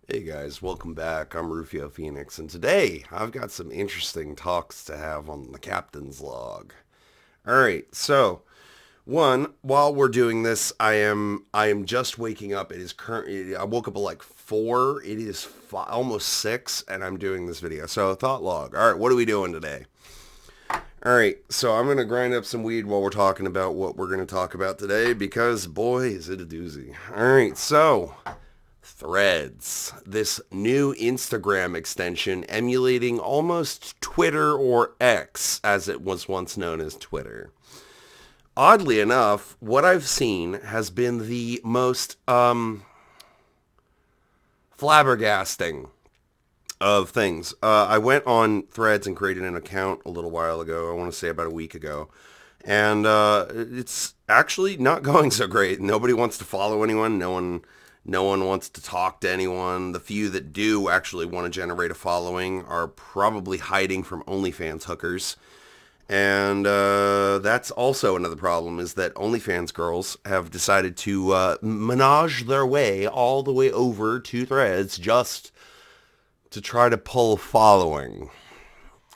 Hey guys, welcome back. I'm Rufio Phoenix, and today I've got some interesting talks to have on the captain's log. All right, so while we're doing this, I am just waking up. It is current. I woke up at like 4. It is almost 6, and I'm doing this video. So thought log. All right, what are we doing today? All right, so I'm gonna grind up some weed while we're talking about what we're gonna talk about today because boy, is it a doozy. All right, so Threads, this new Instagram extension emulating almost Twitter or X as it was once known as Twitter. Oddly enough, what I've seen has been the most flabbergasting of things. I went on Threads and created an account a little while ago. I want to say about a week ago. And it's actually not going so great. Nobody wants to follow anyone. No one wants to talk to anyone. The few that do actually want to generate a following are probably hiding from OnlyFans hookers. And that's also another problem is that OnlyFans girls have decided to menage their way all the way over to Threads just to try to pull a following.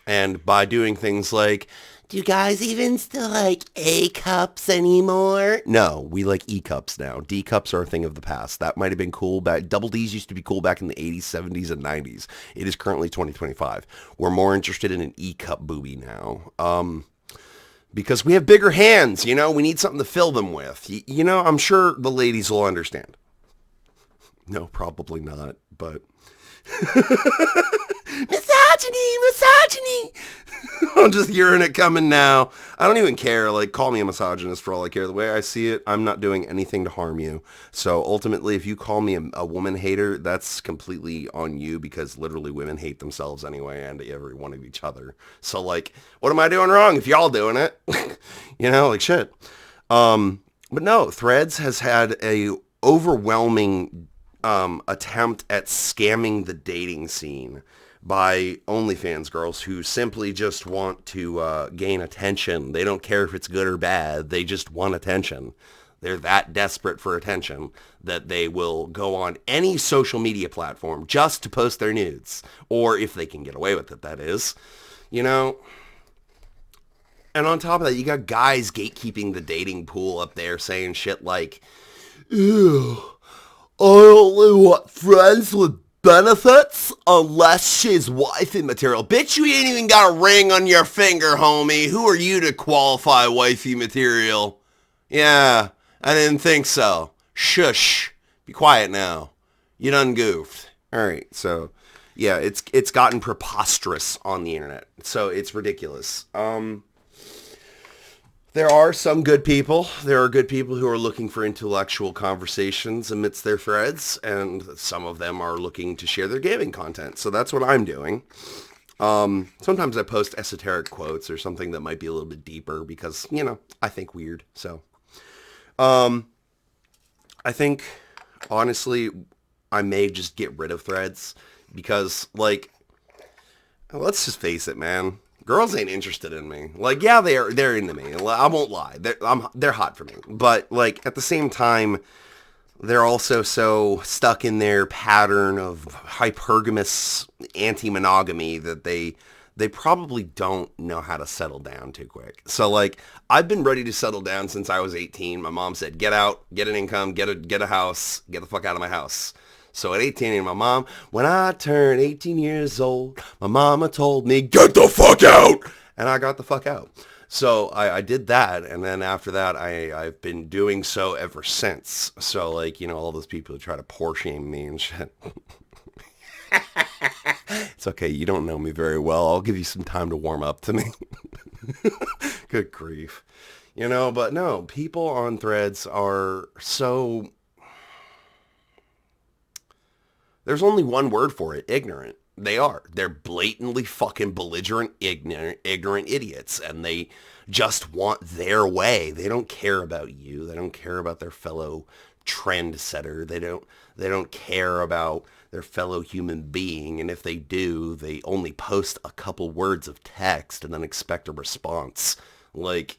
And by doing things like, do you guys even still like A cups anymore? No, we like E cups now. D cups are a thing of the past. That might have been cool back. Double D's used to be cool back in the 80s, 70s, and 90s. It is currently 2025. We're more interested in an E cup booby now. Because we have bigger hands, we need something to fill them with. I'm sure the ladies will understand. No, probably not, but misogyny, misogyny. I'm just hearing it coming now. I don't even care. Like, call me a misogynist for all I care. The way I see it, I'm not doing anything to harm you. So ultimately, if you call me a woman hater, that's completely on you because literally women hate themselves anyway and every one of each other. So like, what am I doing wrong if y'all doing it? Like shit. But no, Threads has had a overwhelming attempt at scamming the dating scene by OnlyFans girls who simply just want to gain attention. They don't care if it's good or bad. They just want attention. They're that desperate for attention that they will go on any social media platform just to post their nudes. Or if they can get away with it, that is. You know, and on top of that, you got guys gatekeeping the dating pool up there saying shit like, ew, I only want friends with benefits unless she's wifey material. Bitch, you ain't even got a ring on your finger, homie. Who are you to qualify wifey material? Yeah, I didn't think so. Shush. Be quiet now. You done goofed. All right, so yeah, it's gotten preposterous on the internet. So it's ridiculous. There are some good people. There are good people who are looking for intellectual conversations amidst their threads, and some of them are looking to share their gaming content. So that's what I'm doing. Sometimes I post esoteric quotes or something that might be a little bit deeper because, I think weird. So I think, honestly, I may just get rid of threads because, like, let's just face it, man. Girls ain't interested in me. Like, yeah, they're into me. I won't lie. They're hot for me. But like at the same time, they're also so stuck in their pattern of hypergamous anti-monogamy that they probably don't know how to settle down too quick. So like I've been ready to settle down since I was 18. My mom said, "Get out, get an income, get a house, get the fuck out of my house." So at 18, when I turned 18 years old, my mama told me, "Get the fuck out!" And I got the fuck out. So I did that, and then after that, I've been doing so ever since. So like, all those people who try to poor shame me and shit. It's okay, you don't know me very well. I'll give you some time to warm up to me. Good grief. But no, people on threads are so there's only one word for it, ignorant. They are. They're blatantly fucking belligerent, ignorant idiots, and they just want their way. They don't care about you. They don't care about their fellow trendsetter. They don't care about their fellow human being, and if they do, they only post a couple words of text and then expect a response. Like,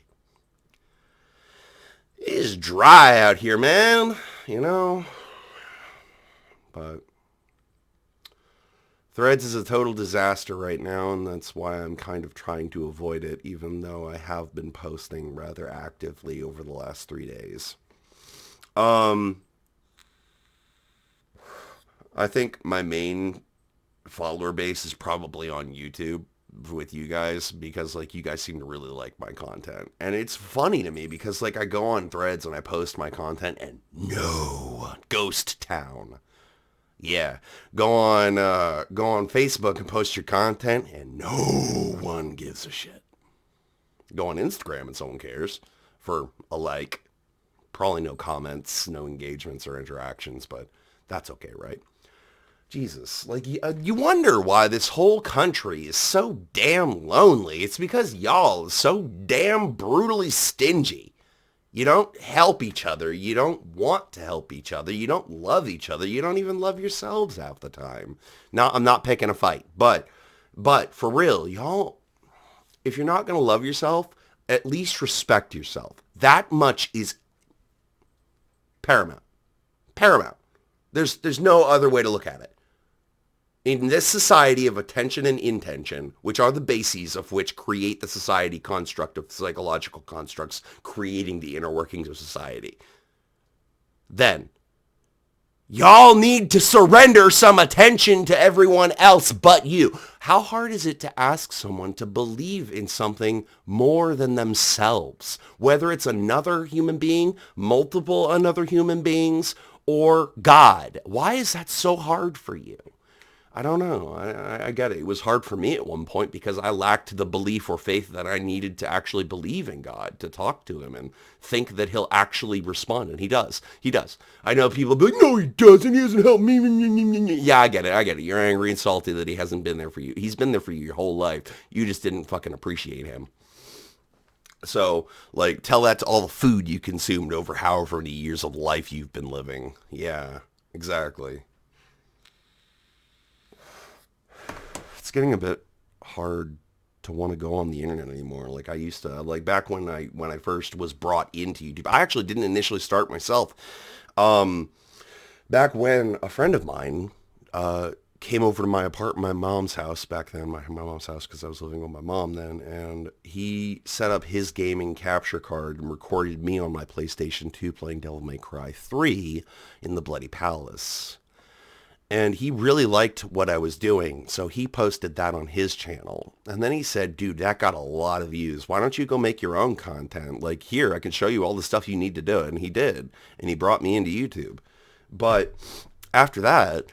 it's dry out here, man. But Threads is a total disaster right now, and that's why I'm kind of trying to avoid it, even though I have been posting rather actively over the last 3 days. Um, I think my main follower base is probably on YouTube with you guys because like you guys seem to really like my content. And it's funny to me because like I go on Threads and I post my content and no ghost town. Yeah. Go on Facebook and post your content and no one gives a shit. Go on Instagram and someone cares for a like. Probably no comments, no engagements or interactions, but that's okay, right? Jesus, like you wonder why this whole country is so damn lonely. It's because y'all is so damn brutally stingy. You don't help each other. You don't want to help each other. You don't love each other. You don't even love yourselves half the time. Now, I'm not picking a fight, but for real, y'all, if you're not going to love yourself, at least respect yourself. That much is paramount. Paramount. There's no other way to look at it. In this society of attention and intention, which are the bases of which create the society construct of psychological constructs, creating the inner workings of society, then y'all need to surrender some attention to everyone else but you. How hard is it to ask someone to believe in something more than themselves? Whether it's another human being, multiple another human beings, or God. Why is that so hard for you? I don't know. I get it. It was hard for me at one point because I lacked the belief or faith that I needed to actually believe in God, to talk to him and think that he'll actually respond. And he does. He does. I know people be like, no, he doesn't. He hasn't helped me. Yeah, I get it. I get it. You're angry and salty that he hasn't been there for you. He's been there for you your whole life. You just didn't fucking appreciate him. So, like, tell that to all the food you consumed over however many years of life you've been living. Yeah, exactly. It's getting a bit hard to want to go on the internet anymore. Like I used to, like back when I first was brought into YouTube. I actually didn't initially start myself. Um, Back when a friend of mine came over to my apartment, my mom's house back then, my mom's house because I was living with my mom then, and he set up his gaming capture card and recorded me on my PlayStation 2 playing Devil May Cry 3 in the Bloody Palace. And he really liked what I was doing, so he posted that on his channel. And then he said, dude, that got a lot of views. Why don't you go make your own content? Like, here, I can show you all the stuff you need to do. And he did. And he brought me into YouTube. But after that,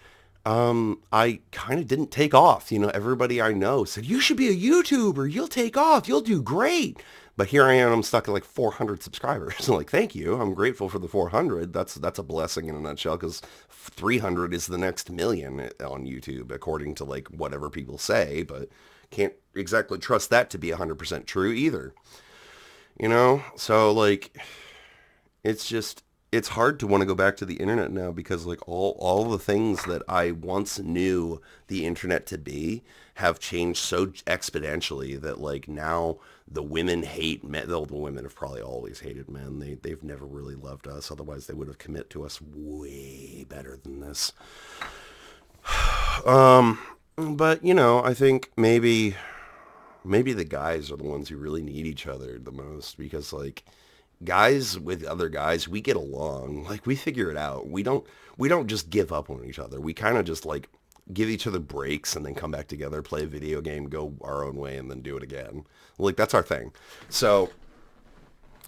I kind of didn't take off. You know, everybody I know said, you should be a YouTuber. You'll take off. You'll do great. But here I am, I'm stuck at like 400 subscribers. Like, thank you. I'm grateful for the 400. That's a blessing in a nutshell because 300 is the next million on YouTube, according to like whatever people say, but can't exactly trust that to be 100% true either. You know? So like, it's just, it's hard to want to go back to the internet now because like all the things that I once knew the internet to be have changed so exponentially that like now the women hate men. The women have probably always hated men. They've never really loved us. Otherwise they would have committed to us way better than this. But you know, I think maybe the guys are the ones who really need each other the most because like guys with other guys, we get along. Like we figure it out. We don't just give up on each other. We kind of just like give each other breaks and then come back together, play a video game, go our own way, and then do it again. Like that's our thing. So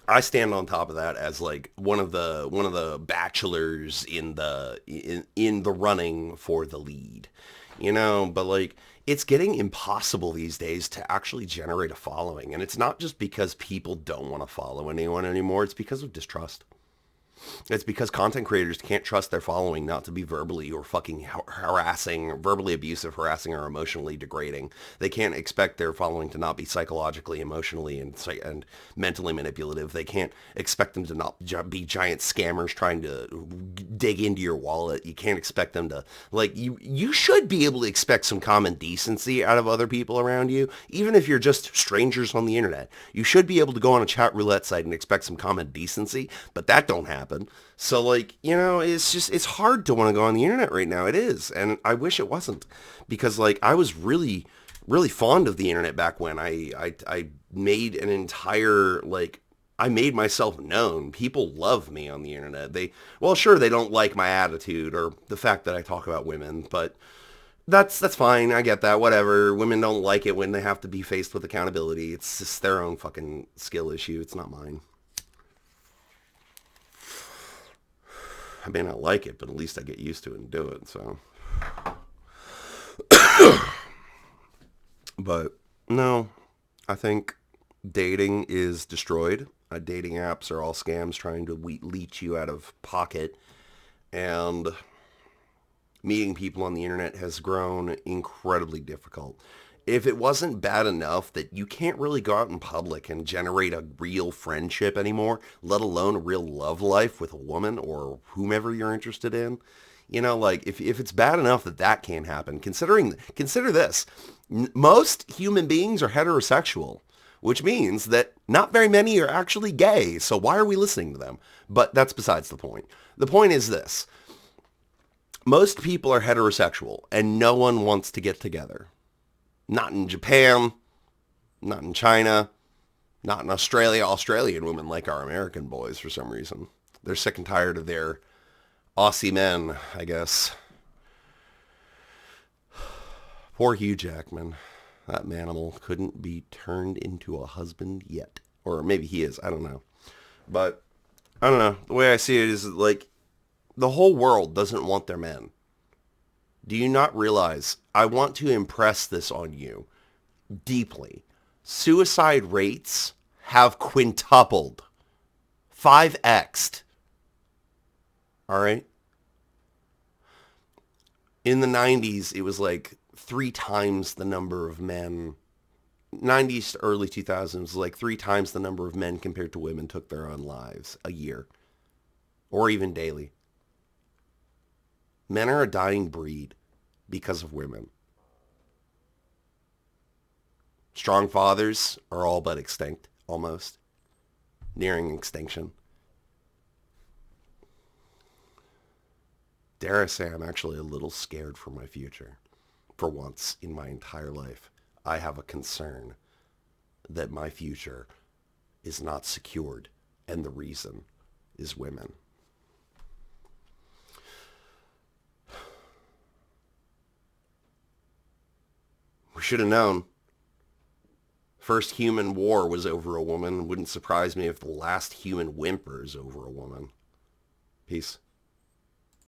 I stand on top of that as like one of the bachelors in the running for the lead. You know, but like it's getting impossible these days to actually generate a following. And it's not just because people don't want to follow anyone anymore. It's because of distrust. It's because content creators can't trust their following not to be verbally or fucking harassing, verbally abusive, harassing, or emotionally degrading. They can't expect their following to not be psychologically, emotionally, and mentally manipulative. They can't expect them to not be giant scammers trying to dig into your wallet. You can't expect them to, like, you should be able to expect some common decency out of other people around you, even if you're just strangers on the internet. You should be able to go on a chat roulette site and expect some common decency, but that don't happen. happen. So like, it's hard to want to go on the internet right now. It is. And I wish it wasn't, because like I was really, really fond of the internet back when I made an entire, like, I made myself known. People love me on the internet. Well, sure, they don't like my attitude or the fact that I talk about women, but that's fine. I get that. Whatever. Women don't like it when they have to be faced with accountability. It's just their own fucking skill issue. It's not mine. I may not like it, but at least I get used to it and do it. So, but no, I think dating is destroyed. Dating apps are all scams trying to leech you out of pocket, and meeting people on the internet has grown incredibly difficult. If it wasn't bad enough that you can't really go out in public and generate a real friendship anymore, let alone a real love life with a woman or whomever you're interested in, like if it's bad enough that that can't happen, consider this. Most human beings are heterosexual, which means that not very many are actually gay. So why are we listening to them? But that's besides the point. The point is this. Most people are heterosexual and no one wants to get together. Not in Japan, not in China, not in Australia. Australian women like our American boys for some reason. They're sick and tired of their Aussie men, I guess. Poor Hugh Jackman. That manimal couldn't be turned into a husband yet. Or maybe he is. I don't know. But, I don't know. The way I see it is like, the whole world doesn't want their men. Do you not realize, I want to impress this on you deeply. Suicide rates have quintupled. 5x'd. All right? In the 90s, it was like 3 times the number of men. 90s to early 2000s, like 3 times the number of men compared to women took their own lives a year. Or even daily. Men are a dying breed because of women. Strong fathers are all but extinct, almost. Nearing extinction. Dare I say I'm actually a little scared for my future. For once in my entire life, I have a concern that my future is not secured, and the reason is women. We should have known. First human war was over a woman. Wouldn't surprise me if the last human whimper is over a woman. Peace.